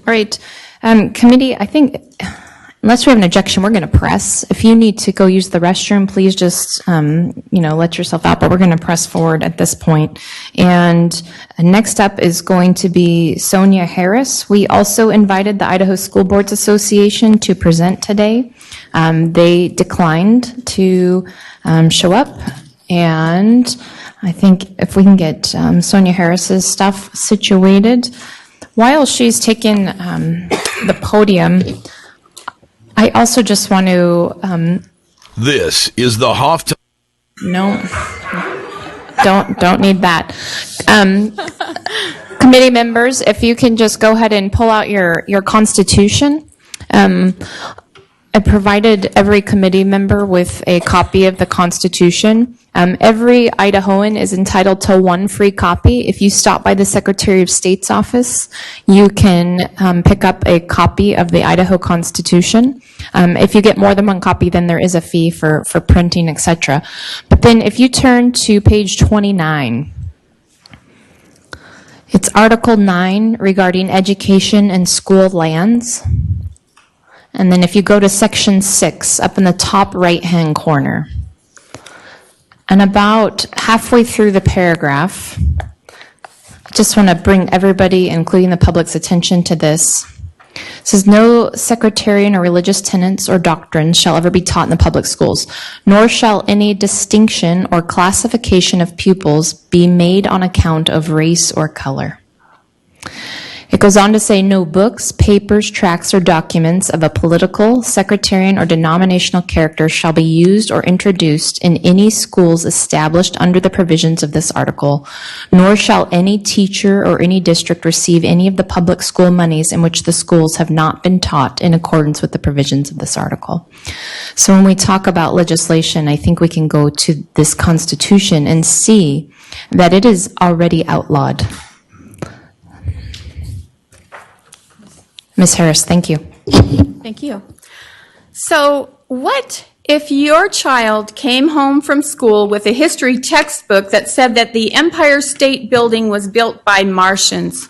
right. Committee, I think, unless we have an objection, we're going to press. If you need to go use the restroom, please just, let yourself out, but we're going to press forward at this point. And next up is going to be Sonia Harris. We also invited the Idaho School Boards Association to present today. They declined to show up, and I think if we can get Sonia Harris's stuff situated. While she's taking the podium, I also just want to. This is the Hoff. No, don't need that. Committee members, if you can just go ahead and pull out your Constitution. I provided every committee member with a copy of the Constitution. Every Idahoan is entitled to one free copy. If you stop by the Secretary of State's office, you can pick up a copy of the Idaho Constitution. If you get more than one copy, then there is a fee for printing, etc. But then if you turn to page 29, it's Article 9 regarding education and school lands. And then if you go to section 6, up in the top right-hand corner, and about halfway through the paragraph, I just want to bring everybody, including the public's attention to this. It says, no sectarian or religious tenets or doctrines shall ever be taught in the public schools, nor shall any distinction or classification of pupils be made on account of race or color. It goes on to say no books, papers, tracts, or documents of a political, sectarian, or denominational character shall be used or introduced in any schools established under the provisions of this article, nor shall any teacher or any district receive any of the public school monies in which the schools have not been taught in accordance with the provisions of this article. So when we talk about legislation, I think we can go to this Constitution and see that it is already outlawed. Ms. Harris, thank you. Thank you. So what if your child came home from school with a history textbook that said that the Empire State Building was built by Martians?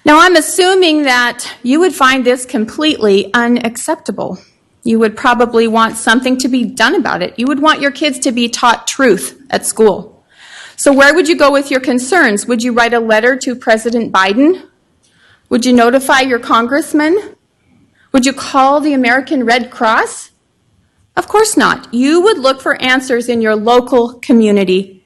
Now, I'm assuming that you would find this completely unacceptable. You would probably want something to be done about it. You would want your kids to be taught truth at school. So where would you go with your concerns? Would you write a letter to President Biden? Would you notify your congressman? Would you call the American Red Cross? Of course not. You would look for answers in your local community.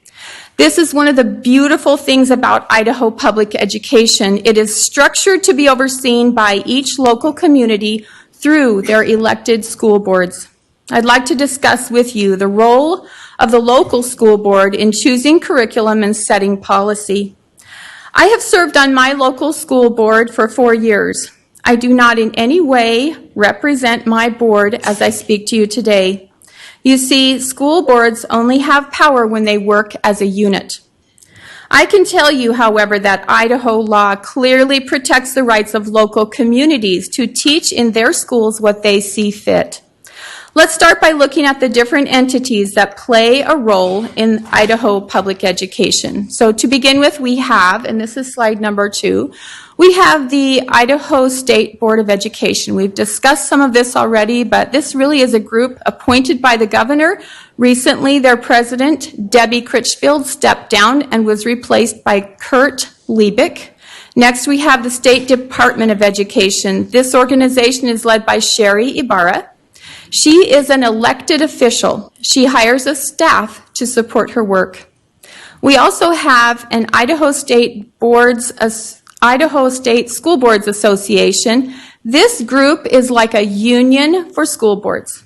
This is one of the beautiful things about Idaho public education. It is structured to be overseen by each local community through their elected school boards. I'd like to discuss with you the role of the local school board in choosing curriculum and setting policy. I have served on my local school board for 4 years. I do not in any way represent my board as I speak to you today. You see, school boards only have power when they work as a unit. I can tell you, however, that Idaho law clearly protects the rights of local communities to teach in their schools what they see fit. Let's start by looking at the different entities that play a role in Idaho public education. So to begin with, we have, and this is slide number 2, we have the Idaho State Board of Education. We've discussed some of this already, but this really is a group appointed by the governor. Recently, their president, Debbie Critchfield, stepped down and was replaced by Kurt Liebig. Next, we have the State Department of Education. This organization is led by Sherry Ibarra. She is an elected official. She hires a staff to support her work. We also have an Idaho State School Boards Association. This group is like a union for school boards.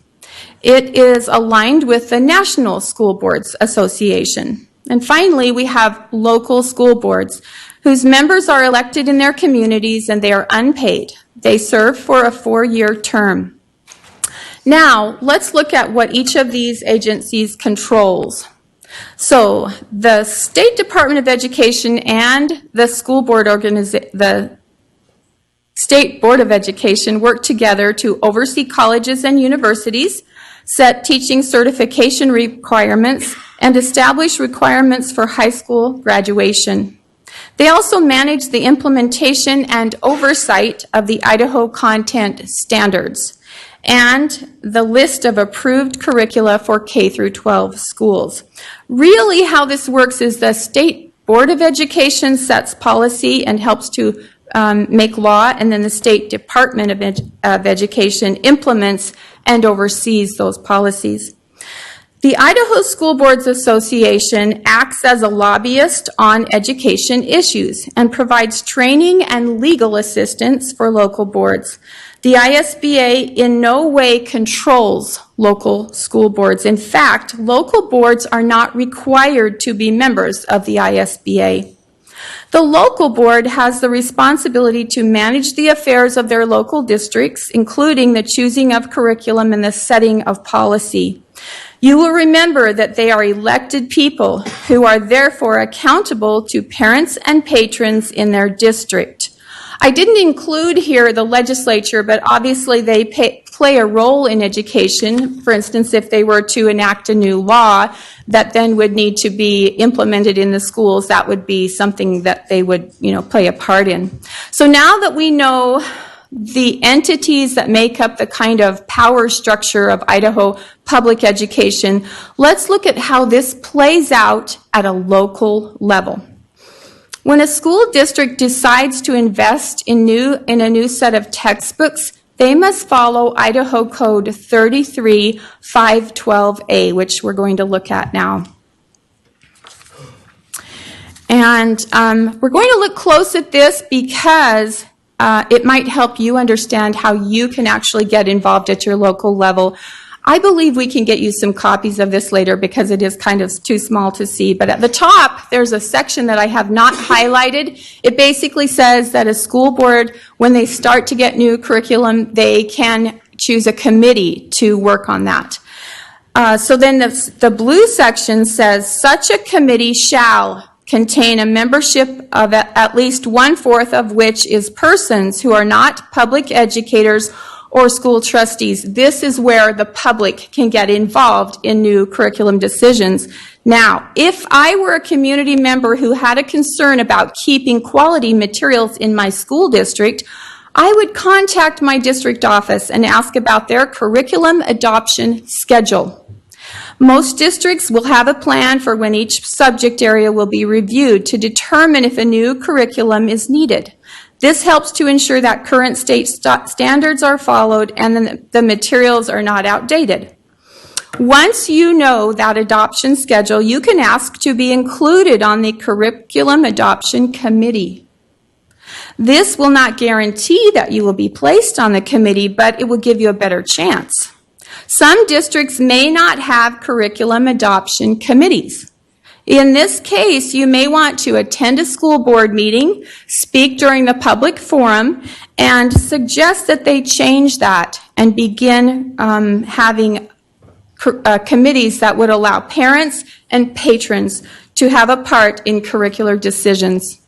It is aligned with the National School Boards Association. And finally, we have local school boards whose members are elected in their communities and they are unpaid. They serve for a 4-year term. Now, let's look at what each of these agencies controls. So, the State Department of Education and the the State Board of Education work together to oversee colleges and universities, set teaching certification requirements, and establish requirements for high school graduation. They also manage the implementation and oversight of the Idaho content standards and the list of approved curricula for K through 12 schools. Really, how this works is the State Board of Education sets policy and helps to make law, and then the State Department of Education implements and oversees those policies. The Idaho School Boards Association acts as a lobbyist on education issues and provides training and legal assistance for local boards. The ISBA in no way controls local school boards. In fact, local boards are not required to be members of the ISBA. The local board has the responsibility to manage the affairs of their local districts, including the choosing of curriculum and the setting of policy. You will remember that they are elected people who are therefore accountable to parents and patrons in their district. I didn't include here the legislature, but obviously they play a role in education. For instance, if they were to enact a new law that then would need to be implemented in the schools, that would be something that they would, play a part in. So now that we know the entities that make up the kind of power structure of Idaho public education, let's look at how this plays out at a local level. When a school district decides to invest in a new set of textbooks, they must follow Idaho Code 33-512A, which we're going to look at now. And we're going to look close at this because it might help you understand how you can actually get involved at your local level. I believe we can get you some copies of this later because it is kind of too small to see. But at the top, there's a section that I have not highlighted. It basically says that a school board, when they start to get new curriculum, they can choose a committee to work on that. So then the blue section says, such a committee shall contain a membership of at least 1/4 of which is persons who are not public educators or school trustees. This is where the public can get involved in new curriculum decisions. Now, if I were a community member who had a concern about keeping quality materials in my school district, I would contact my district office and ask about their curriculum adoption schedule. Most districts will have a plan for when each subject area will be reviewed to determine if a new curriculum is needed. This helps to ensure that current state standards are followed and the materials are not outdated. Once you know that adoption schedule, you can ask to be included on the Curriculum Adoption Committee. This will not guarantee that you will be placed on the committee, but it will give you a better chance. Some districts may not have curriculum adoption committees. In this case, you may want to attend a school board meeting, speak during the public forum, and suggest that they change that and begin having committees that would allow parents and patrons to have a part in curricular decisions.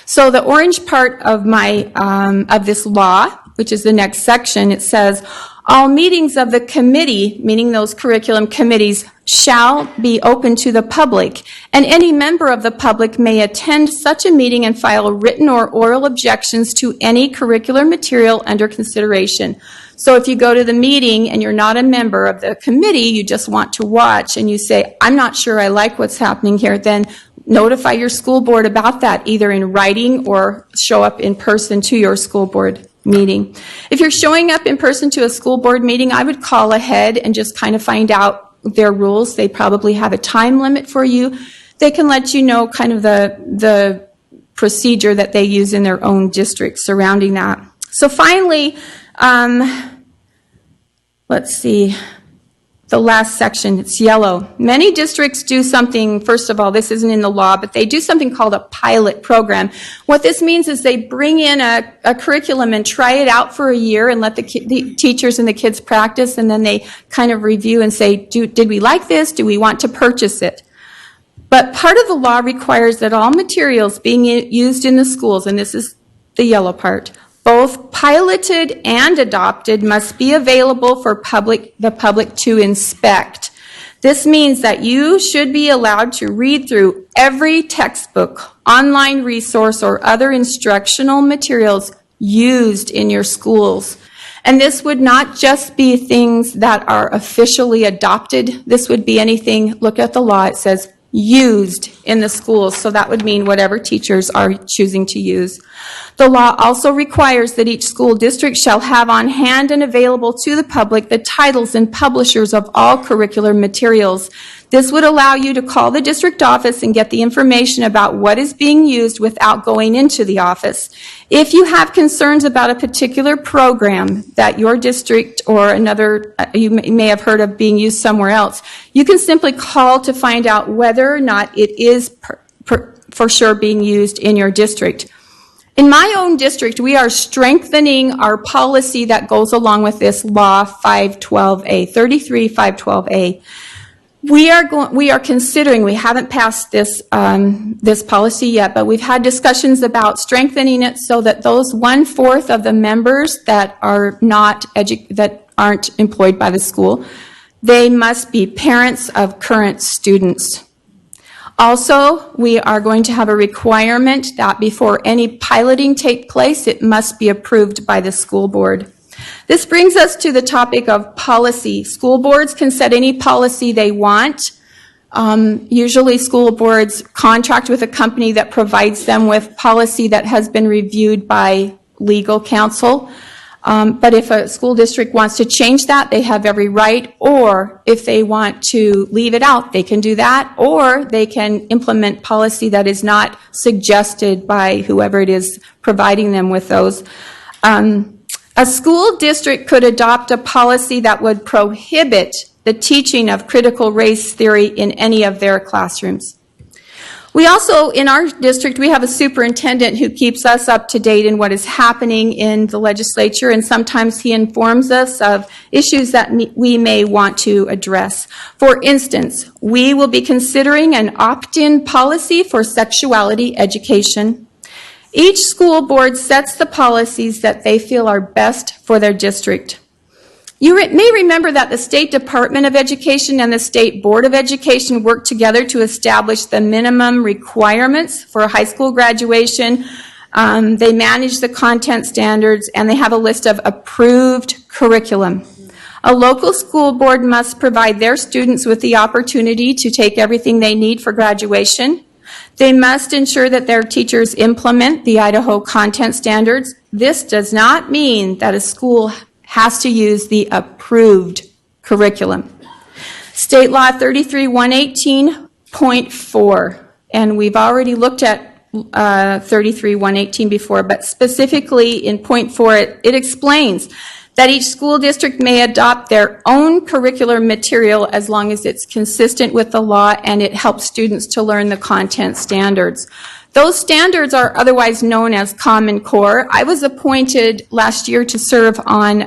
So the orange part of of this law, which is the next section, it says, all meetings of the committee, meaning those curriculum committees, shall be open to the public, and any member of the public may attend such a meeting and file written or oral objections to any curricular material under consideration. So if you go to the meeting and you're not a member of the committee, you just want to watch, and you say, I'm not sure I like what's happening here, then notify your school board about that, either in writing or show up in person to your school board meeting. If you're showing up in person to a school board meeting, I would call ahead and just kind of find out their rules. They probably have a time limit for you. They can let you know kind of the procedure that they use in their own district surrounding that. So finally, let's see, the last section, it's yellow. Many districts do something, first of all, this isn't in the law, but they do something called a pilot program. What this means is they bring in a curriculum and try it out for a year and let the teachers and the kids practice, and then they kind of review and say, did we like this? Do we want to purchase it? But part of the law requires that all materials being used in the schools, and this is the yellow part, both piloted and adopted, must be available for the public to inspect. This means that you should be allowed to read through every textbook, online resource, or other instructional materials used in your schools. And this would not just be things that are officially adopted. This would be anything, look at the law, it says used in the schools. So that would mean whatever teachers are choosing to use. The law also requires that each school district shall have on hand and available to the public the titles and publishers of all curricular materials. This would allow you to call the district office and get the information about what is being used without going into the office. If you have concerns about a particular program that your district or another you may have heard of being used somewhere else, you can simply call to find out whether or not it is for sure being used in your district. In my own district, we are strengthening our policy that goes along with this law 512A, 33-512A. We are considering, we haven't passed this policy yet, but we've had discussions about strengthening it so that those 1/4 of the members that are that aren't employed by the school, they must be parents of current students. Also, we are going to have a requirement that before any piloting takes place, it must be approved by the school board. This brings us to the topic of policy. School boards can set any policy they want. Usually school boards contract with a company that provides them with policy that has been reviewed by legal counsel. But if a school district wants to change that, they have every right, or if they want to leave it out, they can do that, or they can implement policy that is not suggested by whoever it is providing them with those. A school district could adopt a policy that would prohibit the teaching of critical race theory in any of their classrooms. We also, in our district, we have a superintendent who keeps us up to date in what is happening in the legislature, and sometimes he informs us of issues that we may want to address. For instance, we will be considering an opt-in policy for sexuality education. Each school board sets the policies that they feel are best for their district. You may remember that the State Department of Education and the State Board of Education work together to establish the minimum requirements for high school graduation. They manage the content standards, and they have a list of approved curriculum. A local school board must provide their students with the opportunity to take everything they need for graduation. They must ensure that their teachers implement the Idaho content standards. This does not mean that a school has to use the approved curriculum. State Law 33-118.4, and we've already looked at 33-118 before, but specifically in point 4, it explains that each school district may adopt their own curricular material as long as it's consistent with the law and it helps students to learn the content standards. Those standards are otherwise known as Common Core. I was appointed last year to serve on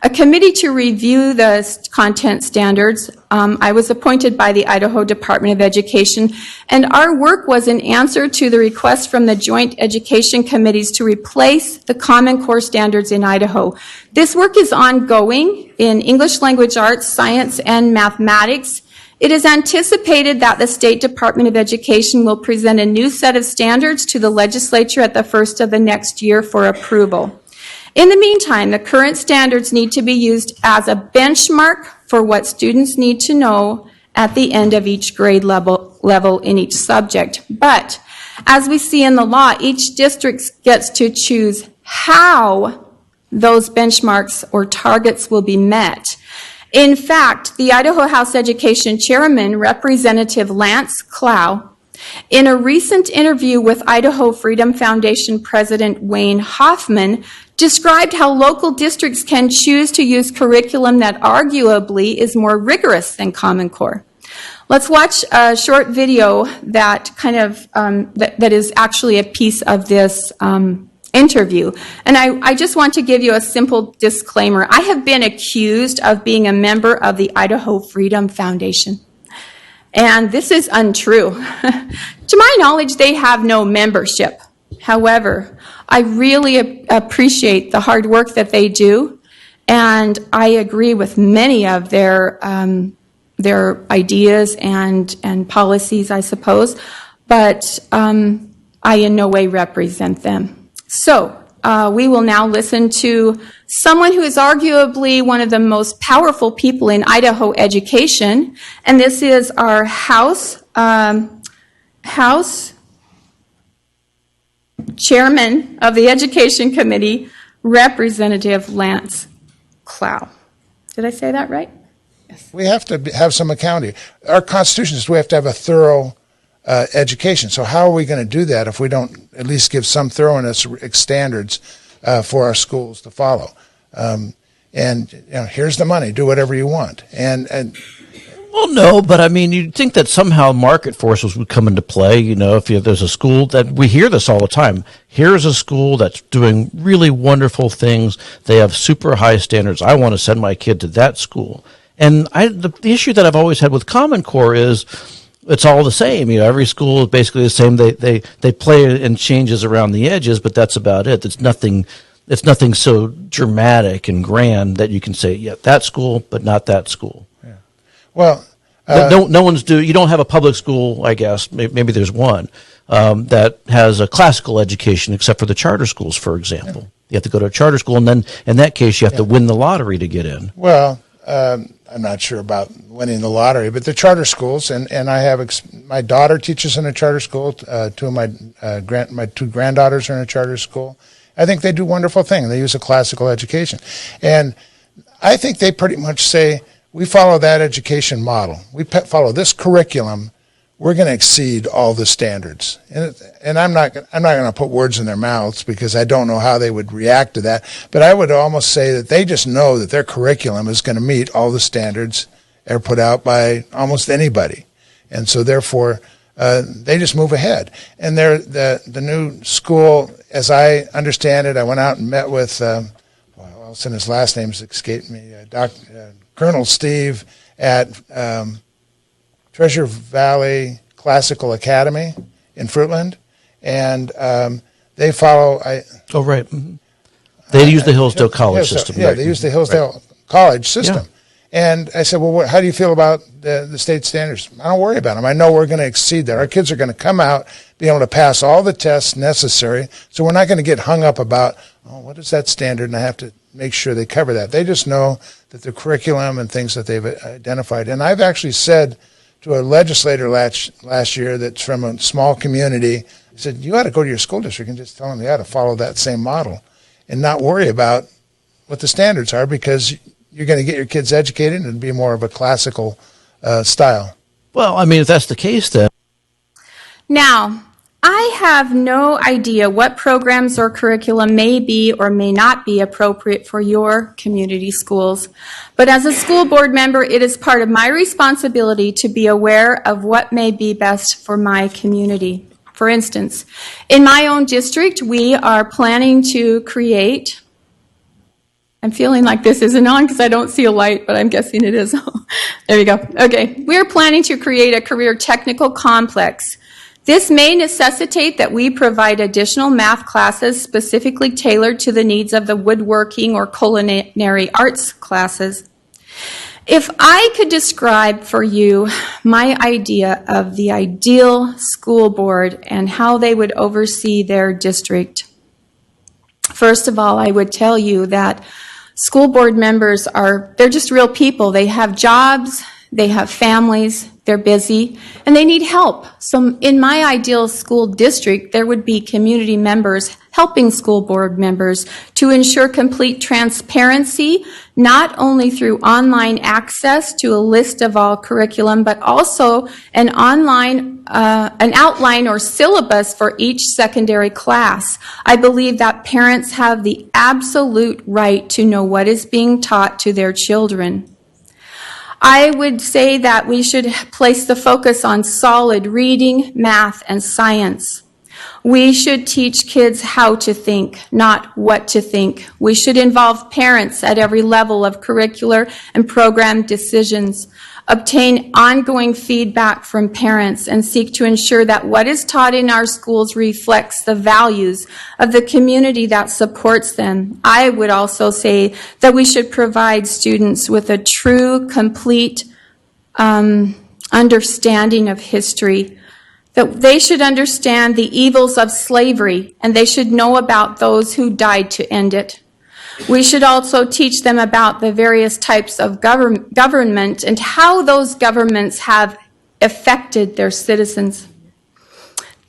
a committee to review the content standards. I was appointed by the Idaho Department of Education, and our work was in answer to the request from the Joint Education Committees to replace the Common Core standards in Idaho. This work is ongoing in English language arts, science, and mathematics. It is anticipated that the State Department of Education will present a new set of standards to the legislature at the first of the next year for approval. In the meantime, the current standards need to be used as a benchmark for what students need to know at the end of each grade level in each subject. But as we see in the law, each district gets to choose how those benchmarks or targets will be met. In fact, the Idaho House Education Chairman, Representative Lance Clow, in a recent interview with Idaho Freedom Foundation President Wayne Hoffman, described how local districts can choose to use curriculum that arguably is more rigorous than Common Core. Let's watch a short video that that is actually a piece of this interview. And I just want to give you a simple disclaimer. I have been accused of being a member of the Idaho Freedom Foundation. And this is untrue. To my knowledge, they have no membership. However, I really appreciate the hard work that they do, and I agree with many of their their ideas and policies, I suppose, but I in no way represent them. So we will now listen to someone who is arguably one of the most powerful people in Idaho education, and this is our House Chairman of the Education Committee, Representative Lance Clow. Did I say that right? We have to have some accountability. Our Constitution says we have to have a thorough education. So how are we going to do that if we don't at least give some thoroughness standards for our schools to follow? And here's the money. Do whatever you want. And well, no, but I mean, you'd think that somehow market forces would come into play. If there's a school that we hear this all the time. Here's a school that's doing really wonderful things. They have super high standards. I want to send my kid to that school. And the issue that I've always had with Common Core is it's all the same. Every school is basically the same. They play in changes around the edges, but that's about it. It's nothing so dramatic and grand that you can say, yeah, that school, but not that school. Yeah. Well, no one's you don't have a public school, I guess. Maybe there's one that has a classical education, except for the charter schools, for example. Yeah. You have to go to a charter school, and then in that case, you have to win the lottery to get in. Well, I'm not sure about winning the lottery, but the charter schools, and I have my daughter teaches in a charter school. Two of my two granddaughters are in a charter school. I think they do wonderful things. They use a classical education, and I think they pretty much say we follow that education model. We follow this curriculum. We're going to exceed all the standards, and I'm not going to put words in their mouths because I don't know how they would react to that. But I would almost say that they just know that their curriculum is going to meet all the standards that are put out by almost anybody, and so therefore they just move ahead. And the new school, as I understand it, I went out and met with his last name's escaped me, Colonel Steve at Treasure Valley Classical Academy in Fruitland, and they follow. Oh, right. Mm-hmm. They use the Hillsdale College system. Yeah, right? they use the Hillsdale College system. Yeah. And I said, well, how do you feel about the state standards? I don't worry about them. I know we're going to exceed that. Our kids are going to come out, be able to pass all the tests necessary, so we're not going to get hung up about, what is that standard, and I have to make sure they cover that. They just know that the curriculum and things that they've identified. And I've actually said to a legislator last year that's from a small community, I said, you ought to go to your school district and just tell them they ought to follow that same model and not worry about what the standards are, because you're going to get your kids educated and be more of a classical style. Well, I mean, if that's the case, then. Now, I have no idea what programs or curriculum may be or may not be appropriate for your community schools. But as a school board member, it is part of my responsibility to be aware of what may be best for my community. For instance, in my own district, we are planning to create, I'm feeling like this isn't on because I don't see a light, but I'm guessing it is. There you go. Okay. We're planning to create a career technical complex. This may necessitate that we provide additional math classes specifically tailored to the needs of the woodworking or culinary arts classes. If I could describe for you my idea of the ideal school board and how they would oversee their district, first of all, I would tell you that school board members they're just real people. They have jobs, they have families, they're busy, and they need help. So in my ideal school district, there would be community members helping school board members to ensure complete transparency, not only through online access to a list of all curriculum, but also an outline or syllabus for each secondary class. I believe that parents have the absolute right to know what is being taught to their children. I would say that we should place the focus on solid reading, math, and science. We should teach kids how to think, not what to think. We should involve parents at every level of curricular and program decisions, obtain ongoing feedback from parents, and seek to ensure that what is taught in our schools reflects the values of the community that supports them. I would also say that we should provide students with a true, complete understanding of history, that they should understand the evils of slavery, and they should know about those who died to end it. We should also teach them about the various types of government and how those governments have affected their citizens.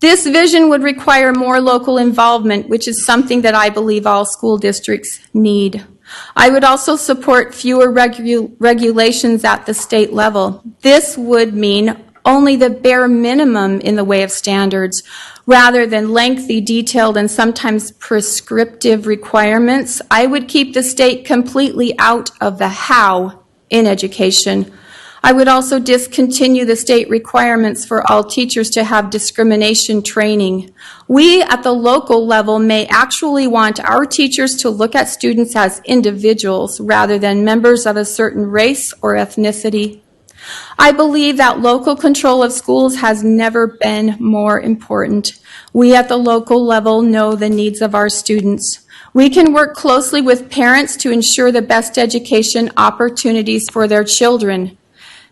This vision would require more local involvement, which is something that I believe all school districts need. I would also support fewer regulations at the state level. This would mean only the bare minimum in the way of standards, rather than lengthy, detailed, and sometimes prescriptive requirements. I would keep the state completely out of the how in education. I would also discontinue the state requirements for all teachers to have discrimination training. We at the local level may actually want our teachers to look at students as individuals rather than members of a certain race or ethnicity. I believe that local control of schools has never been more important. We at the local level know the needs of our students. We can work closely with parents to ensure the best education opportunities for their children.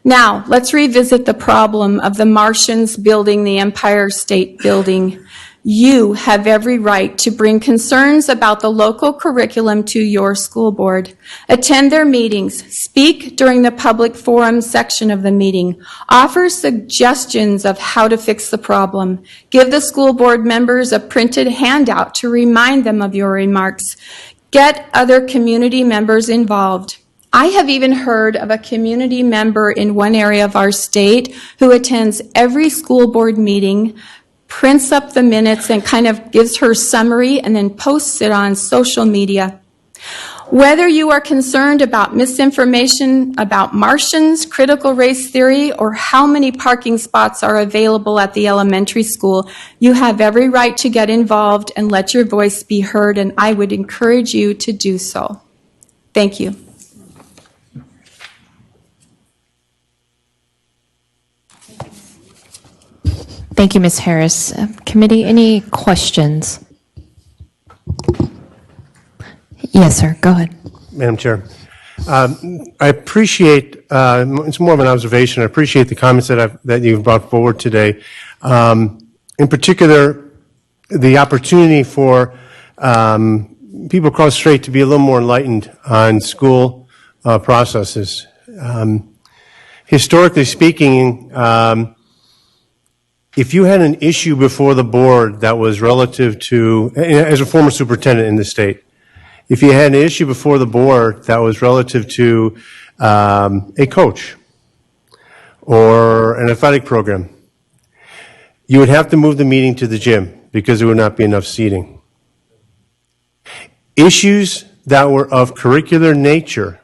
Now, let's revisit the problem of the Martians building the Empire State Building. You have every right to bring concerns about the local curriculum to your school board. Attend their meetings, speak during the public forum section of the meeting, offer suggestions of how to fix the problem, give the school board members a printed handout to remind them of your remarks, get other community members involved. I have even heard of a community member in one area of our state who attends every school board meeting, prints up the minutes and kind of gives her summary and then posts it on social media. Whether you are concerned about misinformation about Martians, critical race theory, or how many parking spots are available at the elementary school, you have every right to get involved and let your voice be heard, and I would encourage you to do so. Thank you. Thank you, Ms. Harris. Committee, any questions? Yes, sir. Go ahead. Madam Chair. I appreciate, it's more of an observation, I appreciate the comments that you've brought forward today. In particular, the opportunity for people across the strait to be a little more enlightened on school processes. Historically speaking, if you had an issue before the board that was relative to, as a former superintendent in the state, if you had an issue before the board that was relative to a coach or an athletic program, you would have to move the meeting to the gym because there would not be enough seating. Issues that were of curricular nature,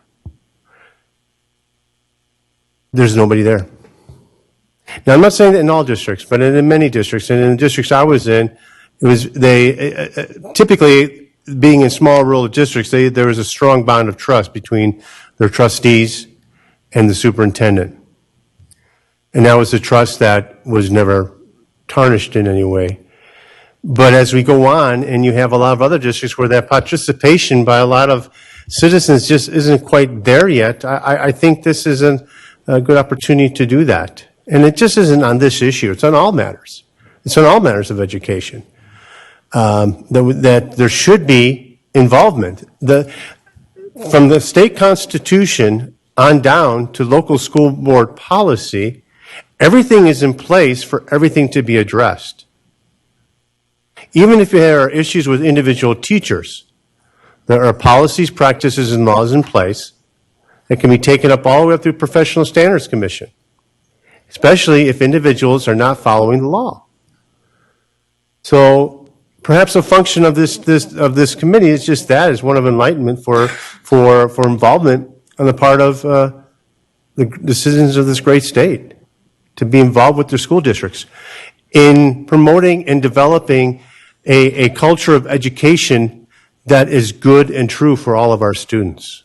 there's nobody there. Now, I'm not saying that in all districts, but in many districts, and in the districts I was in, it was typically being in small rural districts, there was a strong bond of trust between their trustees and the superintendent, and that was a trust that was never tarnished in any way. But as we go on, and you have a lot of other districts where that participation by a lot of citizens just isn't quite there yet, I think this is a good opportunity to do that. And it just isn't on this issue. It's on all matters. It's on all matters of education. That there should be involvement. From the state constitution on down to local school board policy, everything is in place for everything to be addressed. Even if there are issues with individual teachers, there are policies, practices, and laws in place that can be taken up all the way up through Professional Standards Commission, especially if individuals are not following the law. So perhaps a function of this committee is just that, is one of enlightenment for involvement on the part of the citizens of this great state, to be involved with their school districts in promoting and developing a culture of education that is good and true for all of our students.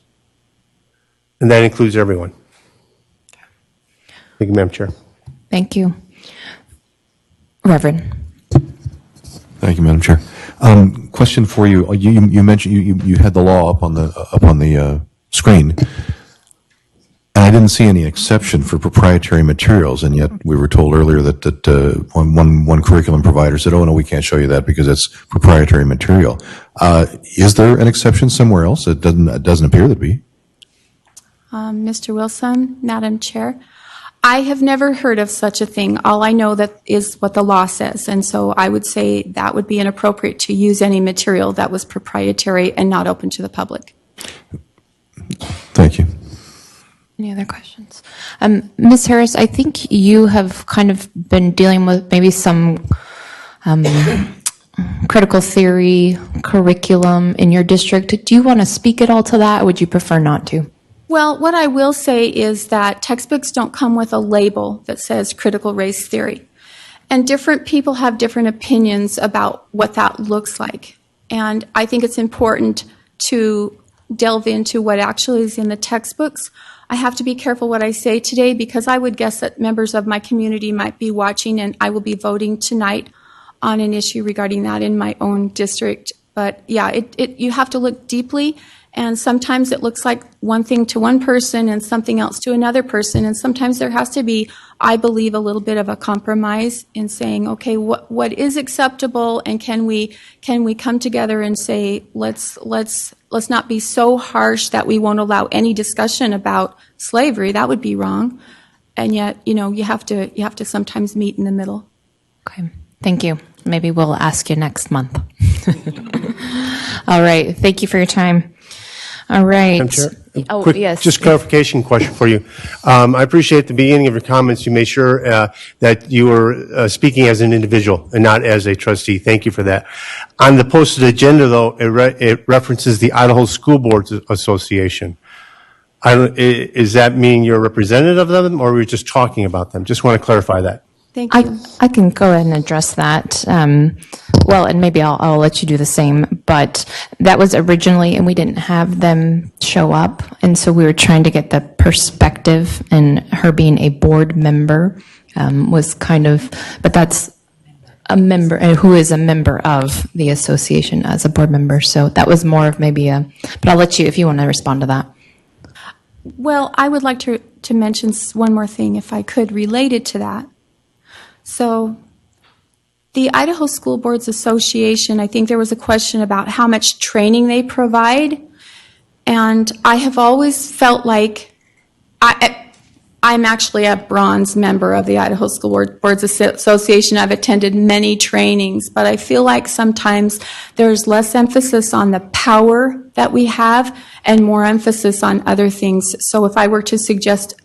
And that includes everyone. Thank you, Madam Chair. Thank you. Reverend. Thank you, Madam Chair. Question for you. You mentioned you had the law up on the screen, and I didn't see any exception for proprietary materials, and yet we were told earlier that one curriculum provider said, "Oh no, we can't show you that because it's proprietary material." Is there an exception somewhere else? It doesn't appear to be. Mr. Wilson, Madam Chair, I have never heard of such a thing. All I know that is what the law says, and so I would say that would be inappropriate to use any material that was proprietary and not open to the public. Thank you. Any other questions? Ms. Harris, I think you have kind of been dealing with maybe some critical theory curriculum in your district. Do you want to speak at all to that, or would you prefer not to? Well, what I will say is that textbooks don't come with a label that says critical race theory. And different people have different opinions about what that looks like. And I think it's important to delve into what actually is in the textbooks. I have to be careful what I say today because I would guess that members of my community might be watching, and I will be voting tonight on an issue regarding that in my own district. But yeah, you have to look deeply, and sometimes it looks like one thing to one person and something else to another person, and sometimes there has to be, I believe, a little bit of a compromise in saying, okay, what is acceptable, and can we come together and say, let's not be so harsh that we won't allow any discussion about slavery. That would be wrong. And yet, you have to sometimes meet in the middle. Okay, thank you. Maybe we'll ask you next month. All right, thank you for your time. All right. Madam Chair? Oh, Quick, yes. just clarification question for you. I appreciate at the beginning of your comments, you made sure that you were speaking as an individual and not as a trustee. Thank you for that. On the posted agenda, though, it references the Idaho School Boards Association. Is that mean you're a representative of them, or are we just talking about them? Just want to clarify that. Thank you. I can go ahead and address that. Well, and maybe I'll let you do the same. But that was originally, and we didn't have them show up. And so we were trying to get the perspective, and her being a board member was kind of, but that's a member, who is a member of the association as a board member. So that was more of maybe but I'll let you, if you want to respond to that. Well, I would like to mention one more thing, if I could, related to that. So the Idaho School Boards Association, I think there was a question about how much training they provide. And I have always felt like I'm actually a bronze member of the Idaho School Boards Association. I've attended many trainings, but I feel like sometimes there's less emphasis on the power that we have and more emphasis on other things. So if I were to suggest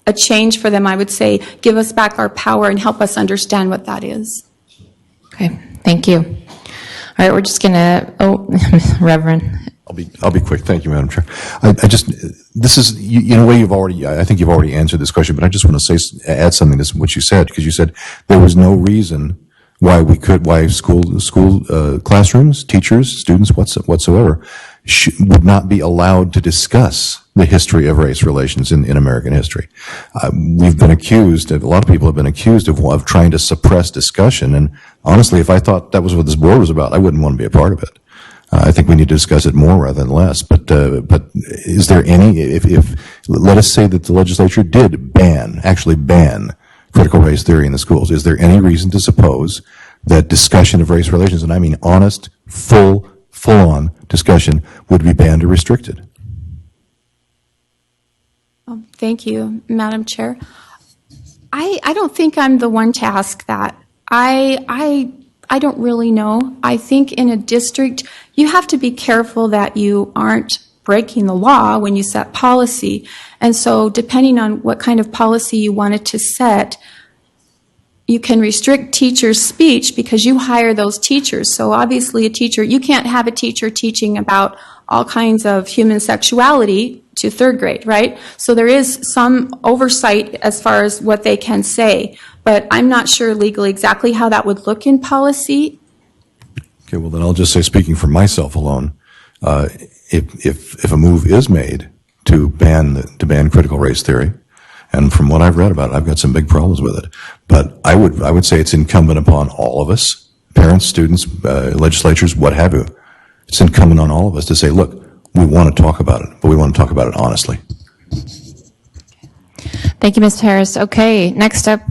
a change for them, I would say, give us back our power and help us understand what that is. Okay, thank you. All right, we're just gonna, Reverend. I'll be quick. Thank you, Madam Chair. This is, in a way, I think you've already answered this question, but I just want to add something to what you said, because you said there was no reason why school classrooms, teachers, students, whatsoever, would not be allowed to discuss the history of race relations in American history. We've been accused, a lot of people have been accused of trying to suppress discussion, and honestly, if I thought that was what this board was about, I wouldn't want to be a part of it. I think we need to discuss it more rather than less. But is there any, if let us say that the legislature did actually ban critical race theory in the schools, is there any reason to suppose that discussion of race relations, and I mean honest, full-on discussion, would be banned or restricted? Thank you, Madam Chair. I don't think I'm the one to ask that. I don't really know. I think in a district, you have to be careful that you aren't breaking the law when you set policy. And so depending on what kind of policy you wanted to set, you can restrict teachers' speech because you hire those teachers. So obviously you can't have a teacher teaching about all kinds of human sexuality to third grade, right? So there is some oversight as far as what they can say, but I'm not sure legally exactly how that would look in policy. Okay, well then I'll just say, speaking for myself alone, if a move is made to ban critical race theory, and from what I've read about it, I've got some big problems with it. But I would say it's incumbent upon all of us, parents, students, legislatures, what have you. It's incumbent on all of us to say, look, we want to talk about it, but we want to talk about it honestly. Thank you, Ms. Harris. Okay, next up,